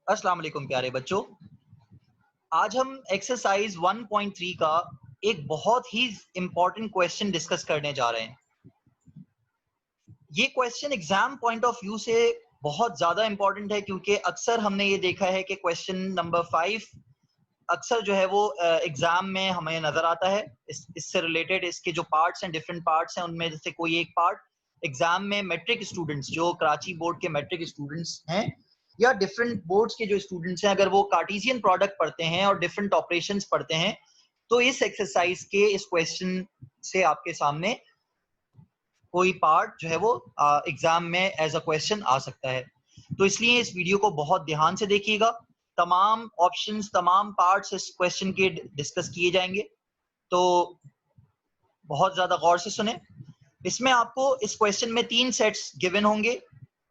अस्सलाम वालेकुम प्यारे बच्चों। आज हम एक्सरसाइज 1.3 का एक बहुत ही इंपॉर्टेंट क्वेश्चन डिस्कस करने जा रहे हैं। ये question exam point of view से बहुत ज़्यादा इंपॉर्टेंट है क्योंकि अक्सर हमने ये देखा है कि क्वेश्चन नंबर 5 अक्सर जो है वो एग्जाम में हमें नज़र आता है। इससे रिलेटेड इसके जो पार्ट्स हैं, डिफरेंट पार्ट्स हैं, उनमें से कोई एक पार्ट एग्जाम में मैट्रिक स्टूडेंट्स जो कराची बोर्ड के मैट्रिक स्टूडेंट्स हैं या डिफरेंट बोर्ड्स के जो स्टूडेंट्स हैं, अगर वो कार्टेशियन प्रोडक्ट पढ़ते हैं और डिफरेंट ऑपरेशंस पढ़ते हैं तो इस एक्सरसाइज के इस क्वेश्चन से आपके सामने कोई पार्ट जो है वो एग्जाम में एज अ क्वेश्चन आ सकता है। तो इसलिए इस वीडियो को बहुत ध्यान से देखिएगा। तमाम ऑप्शंस, तमाम पार्ट्स इस क्वेश्चन के डिस्कस किए जाएंगे, तो बहुत ज्यादा गौर से सुने। इसमें आपको इस क्वेश्चन में 3 सेट्स गिवन होंगे,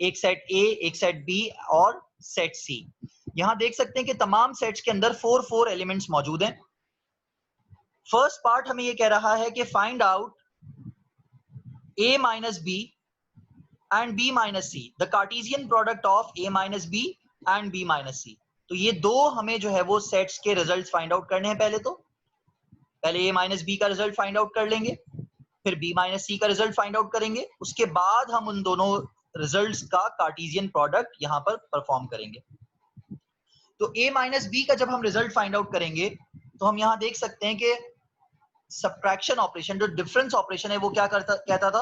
एक सेट ए, एक सेट बी और सेट सी। यहां देख सकते हैं कि तमाम सेट्स के अंदर 4 एलिमेंट्स मौजूद हैं। फर्स्ट पार्ट हमें ये कह रहा है कि find out a minus b and b minus c, the Cartesian product of a minus b and b minus c। तो ये दो हमें जो है वो सेट्स के रिजल्ट्स फाइंड आउट करने हैं। पहले a माइनस बी का रिजल्ट फाइंड आउट कर लेंगे, फिर b माइनस सी का रिजल्ट फाइंड आउट करेंगे, उसके बाद हम उन दोनों रिजल्ट्स का कार्टेशियन प्रोडक्ट यहां पर परफॉर्म करेंगे। तो a माइनस बी का जब हम रिजल्ट फाइंड आउट करेंगे तो हम यहां देख सकते हैं कि सब्ट्रैक्शन ऑपरेशन, जो डिफरेंस ऑपरेशन है, वो क्या कहता था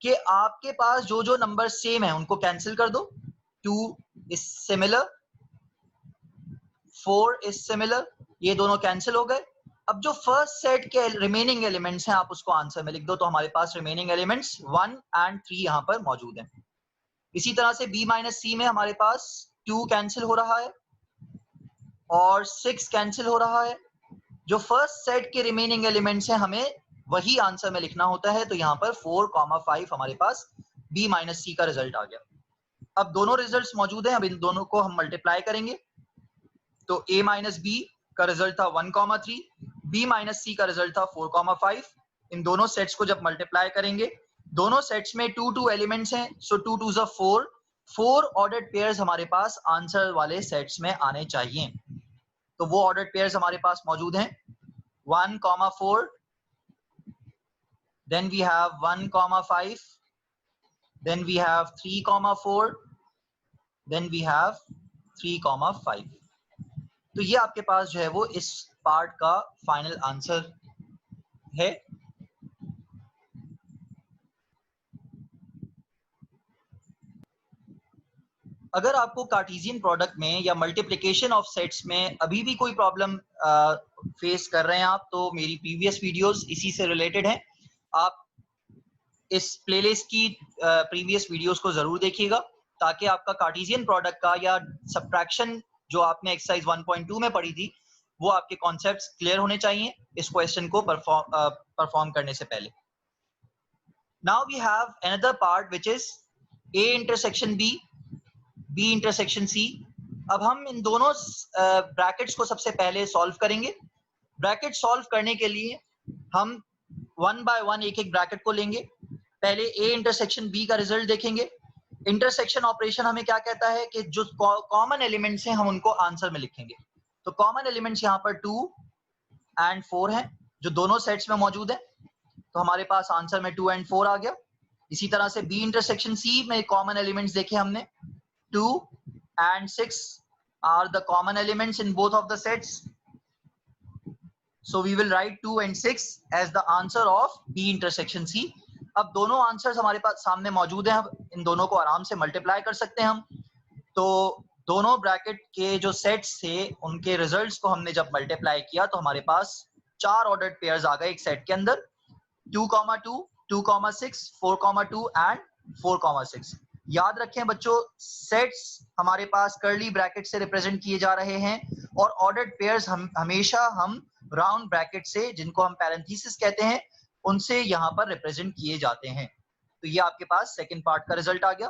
कि आपके पास जो जो नंबर सेम है उनको कैंसिल कर दो। 2 इज सिमिलर, 4 इज सिमिलर, ये दोनों कैंसिल हो गए। अब जो फर्स्ट सेट के रिमेनिंग एलिमेंट्स हैं आप उसको आंसर में लिख दो, तो हमारे पास रिमेनिंग एलिमेंट्स 1 एंड 3 यहां पर मौजूद हैं। इसी तरह से b माइनस सी में हमारे पास 2 कैंसिल हो रहा है और 6 कैंसिल हो रहा है। जो फर्स्ट सेट के रिमेनिंग एलिमेंट्स हैं हमें वही आंसर में लिखना होता है, तो यहाँ पर 4,5 हमारे पास b माइनस सी का रिजल्ट आ गया। अब दोनों रिजल्ट्स मौजूद हैं, अब इन दोनों को हम मल्टीप्लाई करेंगे। तो a माइनस बी का रिजल्ट था 1,3, b माइनस सी का रिजल्ट था 4,5। इन दोनों सेट्स को जब मल्टीप्लाई करेंगे, दोनों सेट्स में 2 एलिमेंट्स हैं, सो 2 2 ज़ा 4, 4 ऑर्डर्ड पेयर्स हमारे पास आंसर वाले सेट्स में आने चाहिए। तो वो ऑर्डर्ड पेयर्स हमारे पास मौजूद हैं 1,4, then we have 1,5, then we have 3,4, then we have 3,5। तो ये आपके पास जो है वो इस पार्ट का फाइनल आंसर है। अगर आपको कार्टेशियन प्रोडक्ट में या मल्टीप्लिकेशन ऑफ सेट्स में अभी भी कोई प्रॉब्लम फेस कर रहे हैं आप, तो मेरी प्रीवियस वीडियोस इसी से रिलेटेड हैं। आप इस प्लेलिस्ट की प्रीवियस वीडियोस को जरूर देखिएगा ताकि आपका कार्टेशियन प्रोडक्ट का या सब्ट्रैक्शन जो आपने एक्सरसाइज 1.2 में पढ़ी थी वो आपके कॉन्सेप्ट्स क्लियर होने चाहिए इस क्वेश्चन को परफॉर्म करने से पहले। Now we have another part which is a intersection b, b intersection c। अब हम इन दोनों ब्रैकेट्स को सबसे पहले सॉल्व करेंगे। ब्रैकेट सॉल्व करने के लिए हम 1 बाय 1 एक एक ब्रैकेट को लेंगे। पहले a इंटरसेक्शन b का रिजल्ट देखेंगे। इंटरसेक्शन ऑपरेशन हमें क्या कहता है कि जो कॉमन एलिमेंट्स हैं हम उनको आंसर में लिखेंगे। तो कॉमन एलिमेंट्स यहाँ पर 2 एंड 4 हैं जो दोनों सेट्स में मौजूद हैं, तो हमारे पास आंसर में 2 एंड 4 आ गया। इसी तरह से b इंटरसेक्शन c में कॉमन एलिमेंट्स देखे हमने, 2 and 6 are the common elements in both of the sets, so we will write 2 and 6 as the answer of b intersection c। अब दोनों आंसर्स हमारे पास सामने मौजूद हैं, अब इन दोनों को आराम से मल्टीप्लाई कर सकते हैं हम। तो दोनों ब्रैकेट के जो सेट्स थे उनके रिजल्ट्स को हमने जब मल्टीप्लाई किया तो हमारे पास 4 ऑर्डर्ड पेयर्स आ गए एक सेट के अंदर, 2,2, 2,6, 4,2 एंड 4,6। याद रखें बच्चों, सेट्स हमारे पास कर्ली ब्रैकेट से रिप्रेजेंट किए जा रहे हैं और ऑर्डर्ड पेयर्स हमेशा हम राउंड ब्रैकेट से, जिनको हम पैरेंथेसिस कहते हैं, उनसे यहाँ पर रिप्रेजेंट किए जाते हैं। तो ये आपके पास सेकंड पार्ट का रिजल्ट आ गया।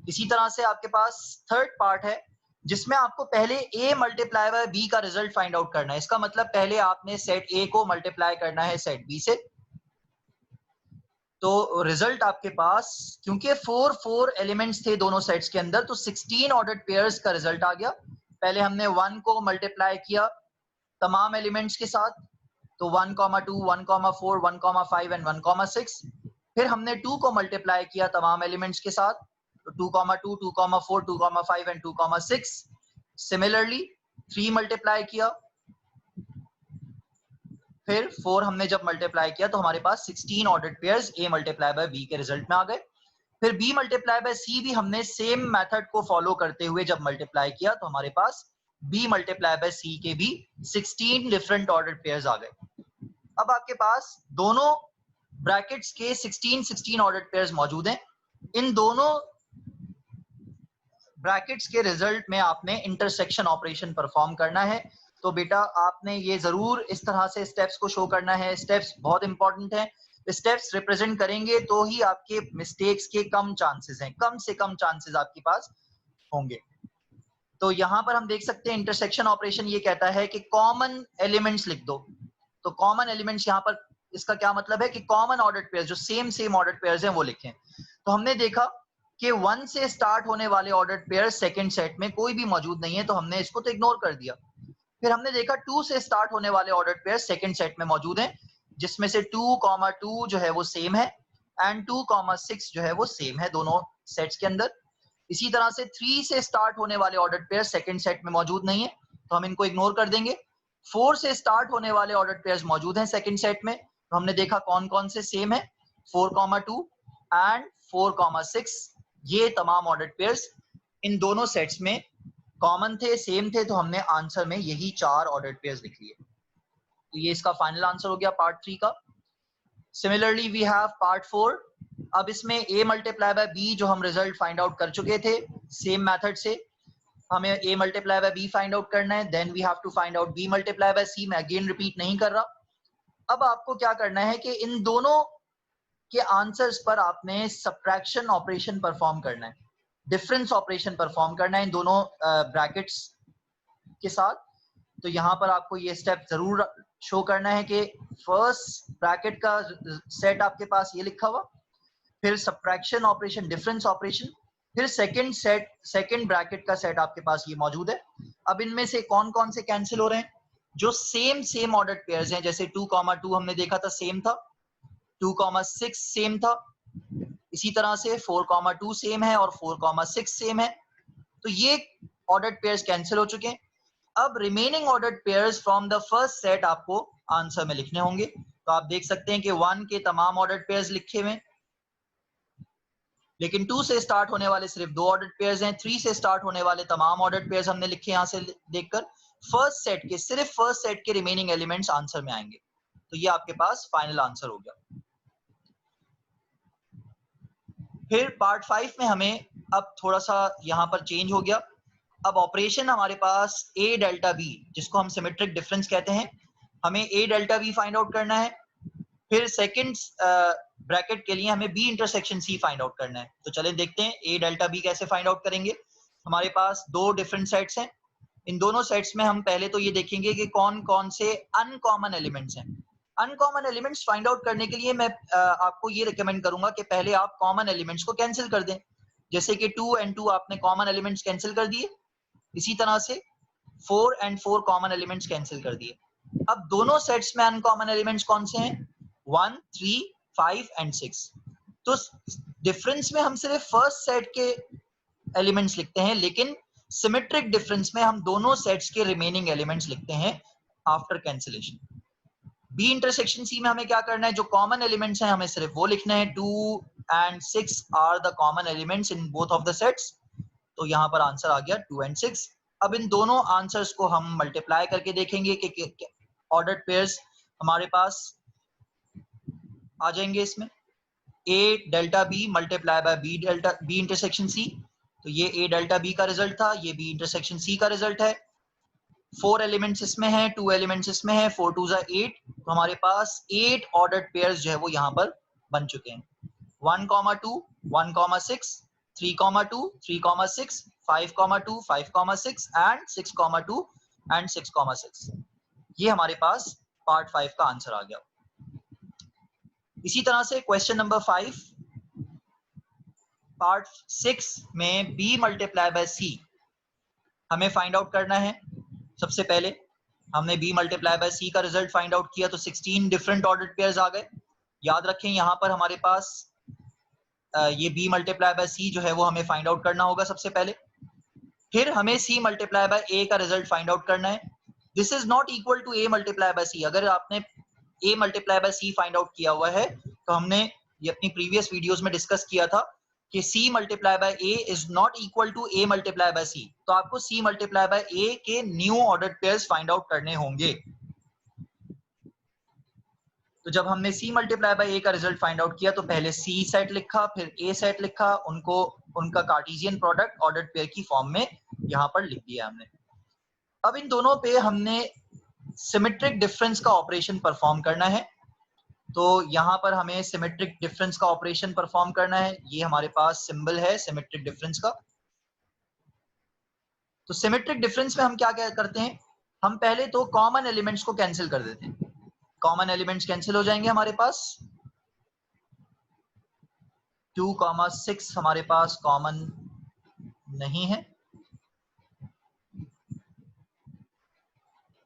इसी तरह से आपके पास थर्ड पार्ट है जिसमें आपको पहले a मल्टीप्लाई बाय b का रिजल्ट फाइंड आउट करना है। इसका मतलब पहले आपने सेट a को मल्टीप्लाई करना है सेट b से। तो रिजल्ट आपके पास, क्योंकि 4 एलिमेंट्स थे दोनों सेट्स के अंदर, तो 16 ऑर्डर्ड पेयर्स का रिजल्ट आ गया। पहले हमने 1 को मल्टीप्लाई किया तमाम एलिमेंट्स के साथ, तो 1, 2, 1, 4, 1, 5 एंड 1, 6। फिर हमने 2 को मल्टीप्लाई किया तमाम एलिमेंट्स के साथ, तो 2, 2, 2, 4, 2, 5 एंड 2, 6। सिमिलरली 3 मल्टीप्लाई किया, फिर 4 हमने जब मल्टीप्लाई किया तो हमारे पास 16 ordered pairs A multiply by B के रिजल्ट में आ गए। फिर B मल्टीप्लाई बाय C भी हमने सेम मेथड को फॉलो करते हुए जब मल्टीप्लाई किया तो हमारे पास B मल्टीप्लाई बाय C के भी 16 डिफरेंट ऑर्डर्ड पेयर्स आ गए। अब आपके पास दोनों ब्रैकेट्स के 16 ऑर्डर्ड पेयर्स मौजूद हैं। इन दोनों ब्रैकेट्स के रिजल्ट में आपने इंटरसेक्शन ऑपरेशन परफॉर्म करना है। तो बेटा आपने ये जरूर इस तरह से स्टेप्स को शो करना है। स्टेप्स बहुत इंपॉर्टेंट हैं। स्टेप्स रिप्रेजेंट करेंगे तो ही आपके मिस्टेक्स के कम चांसेस हैं, कम से कम चांसेस आपके पास होंगे। तो यहाँ पर हम देख सकते हैं इंटरसेक्शन ऑपरेशन ये कहता है कि कॉमन एलिमेंट्स लिख दो। तो कॉमन एलिमेंट्स यहाँ पर इसका क्या मतलब है कि कॉमन ऑर्डर्ड पेयर्स जो सेम ऑर्डर्ड पेयर्स हैं वो लिखें। तो हमने देखा कि 1 से स्टार्ट होने वाले ऑर्डर्ड पेयर सेकंड सेट में कोई भी मौजूद नहीं है, तो हमने इसको तो इग्नोर कर दिया। फिर हमने देखा 2 से स्टार्ट होने वाले ऑर्डर्ड पेयर सेकंड सेट में मौजूद हैं, जिसमें से 2, 2 जो है वो सेम है एंड 2, 6 जो है वो सेम है दोनों सेट्स के अंदर। इसी तरह से 3 से स्टार्ट होने वाले ऑर्डर्ड पेयर सेकंड सेट में मौजूद नहीं है, तो हम इनको इग्नोर कर देंगे। 4 से स्टार्ट होने वाले ऑर्डर्ड पेयर्स मौजूद हैं सेकंड सेट में, तो हमने देखा कौन कौन से सेम है, 4, 2 एंड 4, 6। ये तमाम ऑर्डर्ड पेयर्स इन दोनों सेट्स में कॉमन थे, सेम थे, तो हमने आंसर में यही 4 ऑर्डर्ड पेयर्स लिख लिए। तो ये इसका फाइनल आंसर हो गया पार्ट 3 का। Similarly we have part 4। अब इसमें A मल्टीप्लाई बाय B जो हम रिजल्ट फाइंड आउट कर चुके थे सेम मेथड से, हमें A multiply by B find out करना है। Then we have to find out B multiply by C। मैं अगेन रिपीट नहीं कर रहा। अब आपको क्या करना है कि इन दोनों के आंसर्स पर आपने सब्ट्रैक्शन ऑपरेशन परफॉर्म करना है, डिफरेंस ऑपरेशन परफॉर्म करना है इन दोनों ब्रैकेट्स के साथ। तो यहाँ पर आपको ये स्टेप जरूर शो करना है कि फर्स्ट ब्रैकेट का सेट आपके पास ये लिखा हुआ, फिर सब्ट्रैक्शन ऑपरेशन, डिफरेंस ऑपरेशन, फिर सेकंड ब्रैकेट का सेट आपके पास ये मौजूद है। अब इनमें से कौन कौन से कैंसिल हो रहे हैं? जो सेम ऑर्डर्ड पेयर्स हैं, जैसे 2, 2 हमने देखा था सेम था, 2, 6 सेम था, इसी तरह से 4, 2 सेम है और 4, 6 सेम है। तो ये ऑर्डर्ड पेयर्स कैंसिल हो चुके हैं। अब remaining ordered pairs from the first set आपको आंसर में लिखने होंगे। तो आप देख सकते हैं कि 1 के तमाम ऑर्डर्ड पेयर्स लिखे हुए, लेकिन 2 से स्टार्ट होने वाले सिर्फ 2 ऑर्डर्ड पेयर्स हैं। 3 से स्टार्ट होने वाले तमाम ऑर्डर्ड पेयर्स हमने लिखे यहाँ से देखकर। सिर्फ फर्स्ट सेट के रिमेनिंग एलिमेंट्स आंसर में आएंगे। तो ये आपके पास फाइनल आंसर हो गया। फिर पार्ट 5 में हमें अब थोड़ा सा यहाँ पर चेंज हो गया। अब ऑपरेशन हमारे पास A डेल्टा B, जिसको हम सिमेट्रिक डिफरेंस कहते हैं, हमें A delta B find out करना है। फिर सेकंड ब्रैकेट के लिए हमें B intersection C find out करना है। तो चलें देखते हैं A डेल्टा B कैसे फाइंड आउट करेंगे। हमारे पास 2 डिफरेंट सेट्स हैं। इन दोनों सेट्स में हम पहले तो ये देखेंगे कि कौन कौन से अनकॉमन एलिमेंट्स हैं। अनकॉमन एलिमेंट्स फाइंड आउट करने के लिए मैं आपको ये रिकमेंड करूंगा कि पहले आप कॉमन एलिमेंट्स को कैंसिल कर दें। जैसे कि 2 and 2 आपने कॉमन एलिमेंट्स कैंसिल कर दिए, इसी तरह से 4 and 4 कॉमन एलिमेंट्स कैंसिल कर दिए। अब दोनों सेट्स में अनकॉमन एलिमेंट्स कौन से हैं? 1, 3, 5 and 6। तो डिफरेंस में हम सिर्फ फर्स्ट सेट के एलिमेंट्स लिखते हैं, लेकिन सिमेट्रिक डिफरेंस में हम दोनों सेट्स के रिमेनिंग एलिमेंट्स लिखते हैं after cancellation. B intersection C में हमें क्या करना है? जो कॉमन एलिमेंट्स हैं हमें सिर्फ वो लिखना है। 2 and 6 are the common elements in both of the sets. तो यहाँ पर आंसर आ गया 2 and 6। अब इन दोनों आंसर्स को हम मल्टीप्लाई करके देखेंगे कि ऑर्डर्ड पेयर्स हमारे पास आ जाएंगे इसमें। A delta B multiply by B intersection C। तो ये A डेल्टा B का रिजल्ट था, ये B इंटरसेक्शन C का रिजल्ट है। 4 एलिमेंट्स इसमें हैं, 2 एलिमेंट्स इसमें हैं, 4 2 8। तो हमारे पास 8 ऑर्डर्ड पेयर्स जो है वो यहाँ पर बन चुके हैं। 1, 2, 1, 6, 3, 2, 3, 6, 5, 2, 5, 6 एंड 6, 2 एंड 6, 6। ये हमारे पास पार्ट 5 का आंसर आ गया। इसी तरह से क्वेश्चन नंबर 5 पार्ट 6 में b मल्टीप्लाई बाय c हमें फाइंड आउट करना है। सबसे पहले हमने b मल्टीप्लाई बाय c का रिजल्ट फाइंड आउट किया तो 16 डिफरेंट ऑर्डर्ड पेयर्स आ गए। याद रखें यहाँ पर हमारे पास ये b मल्टीप्लाई बाय c जो है वो हमें फाइंड आउट करना होगा सबसे पहले। फिर हमें c मल्टीप्लाई बाय a का रिजल्ट फाइंड आउट करना है। This is not equal to a multiply by c। अगर आपने a multiply by c find out किया हुआ है तो हमने ये अपनी प्रीवियस वीडियोस में डिस्कस किया था कि c multiply by a is not equal to a multiply by c। तो आपको c मल्टीप्लाई बाय a के new ordered pairs find out करने होंगे। तो जब हमने c मल्टीप्लाई बाय a का रिजल्ट फाइंड आउट किया तो पहले c सेट लिखा, फिर a सेट लिखा, उनको उनका कार्टेशियन प्रोडक्ट ऑर्डर्ड पेयर की फॉर्म में यहाँ पर लिख दिया हमने। अब इन दोनों पे हमने सिमेट्रिक डिफरेंस का ऑपरेशन परफॉर्म करना है। तो यहाँ पर हमें सिमेट्रिक डिफरेंस का ऑपरेशन परफॉर्म करना है। ये हमारे पास सिंबल है सिमेट्रिक डिफरेंस का। तो सिमेट्रिक डिफरेंस में हम क्या क्या करते हैं, हम पहले तो कॉमन एलिमेंट्स को कैंसिल कर देते हैं। कॉमन एलिमेंट्स कैंसिल हो जाएंगे हमारे पास। 2,6 हमारे पास कॉमन नहीं है।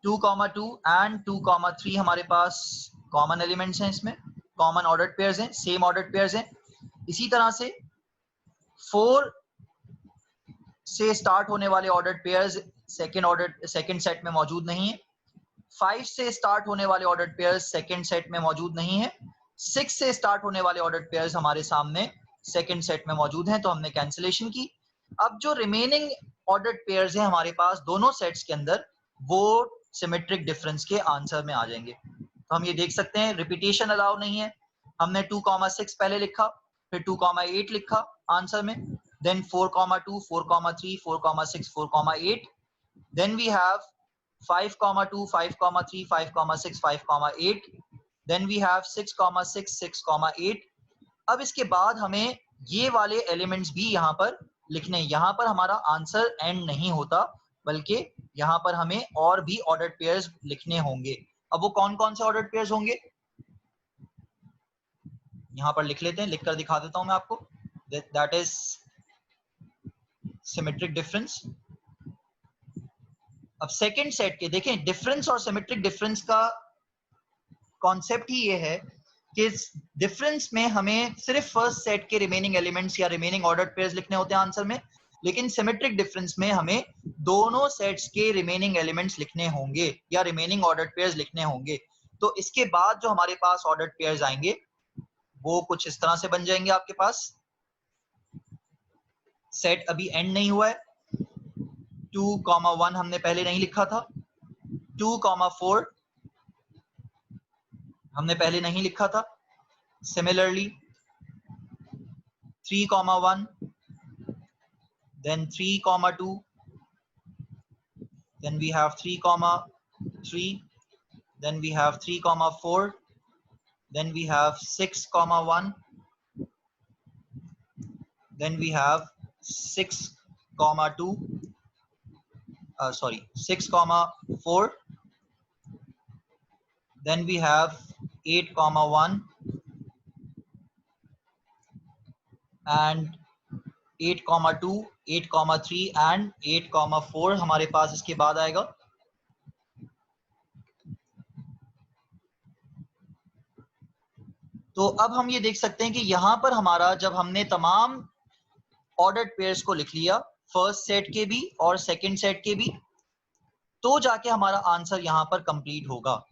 2,2 एंड 2,3 हमारे पास कॉमन एलिमेंट्स हैं, इसमें कॉमन ऑर्डर्ड पेयर्स हैं, सेम ऑर्डर्ड पेयर्स हैं। इसी तरह से 4 से स्टार्ट होने वाले ऑर्डर्ड पेयर्स सेकंड सेट में मौजूद नहीं है। 5 से स्टार्ट होने वाले ऑर्डर्ड पेयर्स सेकंड सेट में मौजूद नहीं है। 6 से स्टार्ट होने वाले ऑर्डर्ड पेयर्स हमारे सामने सेकंड सेट में मौजूद हैं, तो हमने कैंसिलेशन की। अब जो रिमेनिंग ऑर्डर्ड पेयर्स हैं हमारे पास दोनों सेट्स के अंदर, वो सिमेट्रिक डिफरेंस के आंसर में आ जाएंगे। तो हम ये देख सकते हैं रिपीटेशन अलाउ नहीं है। हमने 2,6 पहले लिखा, फिर 2,8 लिखा आंसर में, then 4,2, 4,3, 4,6, 4,8, then we have 5,2, 5,3, 5,6, 5,8, then we have 6,6, 6,8। अब इसके बाद हमें ये वाले एलिमेंट्स भी यहाँ पर लिखने। यहाँ पर हमारा आंसर एंड नहीं होता, बल्कि यहाँ पर हमें और भी ऑर्डर्ड पेयर्स लिखने होंगे। अब वो कौन कौन से ऑर्डर्ड पेयर्स होंगे यहाँ पर लिख लेते हैं, लिखकर दिखा देता हूं मैं आपको। That is symmetric difference. अब सेकंड सेट के देखें, डिफरेंस और सिमेट्रिक डिफरेंस का कॉन्सेप्ट ही ये है कि डिफरेंस में हमें सिर्फ फर्स्ट सेट के रिमेनिंग एलिमेंट्स या रिमेनिंग ऑर्डर्ड पेयर्स लिखने होते हैं आंसर में, लेकिन सिमेट्रिक डिफरेंस में हमें दोनों सेट्स के रिमेनिंग एलिमेंट्स लिखने होंगे या रिमेनिंग ऑर्डर्ड पेयर्स लिखने होंगे। तो इसके बाद जो हमारे पास ऑर्डर्ड पेयर्स आएंगे वो कुछ इस तरह से बन जाएंगे आपके पास। सेट अभी एंड नहीं हुआ है। 2,1 हमने पहले नहीं लिखा था। 2,4 हमने पहले नहीं लिखा था। Similarly 3,1, then 3,2, then we have 3,3, then we have 3,4, then we have 6,1, then we have 6,2, 6,4, then we have 8,1 and 8,2, 8,3 and 8,4 हमारे पास इसके बाद आएगा। तो अब हम ये देख सकते हैं कि यहां पर हमारा जब हमने तमाम ऑर्डर्ड पेयर्स को लिख लिया, फर्स्ट सेट के भी और सेकंड सेट के भी, तो जाके हमारा आंसर यहां पर कंप्लीट होगा।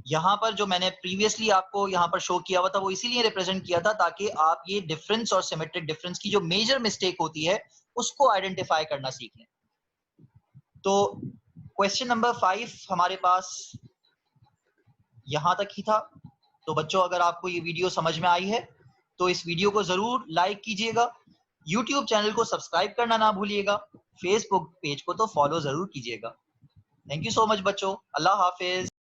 यहाँ पर जो मैंने प्रीवियसली आपको यहाँ पर शो किया हुआ था वो इसीलिए रिप्रेजेंट किया था ताकि आप ये डिफरेंस और सिमेट्रिक डिफरेंस की जो मेजर मिस्टेक होती है उसको आइडेंटिफाई करना सीख लें। तो क्वेश्चन नंबर 5 हमारे पास यहाँ तक ही था। तो बच्चों, अगर आपको ये वीडियो समझ में आई है तो इस वीडियो को जरूर लाइक कीजिएगा, यूट्यूब चैनल को सब्सक्राइब करना ना भूलिएगा, फेसबुक पेज को तो फॉलो जरूर कीजिएगा। थैंक यू सो मच बच्चों, अल्लाह हाफिज।